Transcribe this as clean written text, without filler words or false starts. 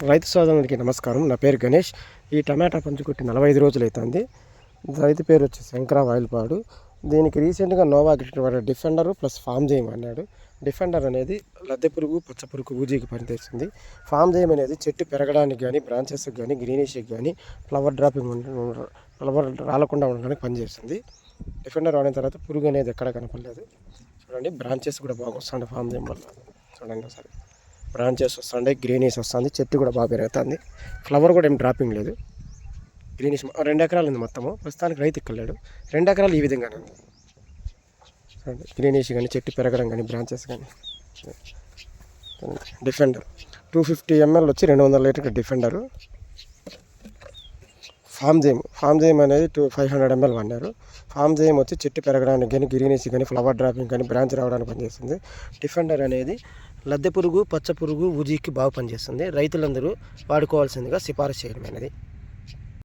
రైతు సోదరునికి నమస్కారం. నా పేరు గణేష్. ఈ టమాటా పంచుకొట్టి 45 రోజులు అవుతుంది. రైతు పేరు వచ్చి శంకర వాయిల్పాడు. దీనికి రీసెంట్గా నోవా డిఫెండర్ ప్లస్ ఫామ్ జైమ్ అన్నాడు. డిఫెండర్ అనేది లద్దె పురుగు, పచ్చ పురుగు, ఊజీకి పనిచేస్తుంది. ఫామ్ జైమ్ అనేది చెట్టు పెరగడానికి కానీ, బ్రాంచెస్కి కానీ, గ్రీనిష్కి కానీ, ఫ్లవర్ ఫ్లవర్ రాలకుండా ఉండడానికి పనిచేస్తుంది. డిఫెండర్ వాడిన తర్వాత పురుగు అనేది ఎక్కడ కనపడలేదు. చూడండి, బ్రాంచెస్ కూడా బాగా వస్తుంది ఫామ్ జైమ్ వల్ల. చూడండి ఒకసారి, బ్రాంచెస్ వస్తుంది, గ్రీనిష్ వస్తుంది, చెట్టు కూడా బాగా పెరుగుతుంది. ఫ్లవర్ కూడా ఏం డ్రాపింగ్ లేదు. గ్రీనిష్ 2 ఎకరాలు ఉంది మొత్తము. ప్రస్తుతానికి రైతు ఎక్కలేడు. 2 ఎకరాలు ఈ విధంగానే ఉంది. గ్రీనిష్ కానీ, చెట్టు పెరగడం కానీ, బ్రాంచెస్ కానీ. డిఫెండర్ 250 ml వచ్చి 200 లీటర్ డిఫెండరు. ఫామ్ జైమ్ అనేది 500 ml వాడినారు. ఫామ్ జైమ్ వచ్చి చెట్టు పెరగడానికి కానీ, గ్రీనిష్ కానీ, ఫ్లవర్ డ్రాపింగ్ కానీ, బ్రాంచ్ రావడానికి పనిచేస్తుంది. డిఫెండర్ అనేది లద్దె పురుగు, పచ్చ పురుగు, ఊజీకి బాగా పనిచేస్తుంది. రైతులందరూ వాడుకోవాల్సిందిగా సిఫారసు చేయడం అనేది.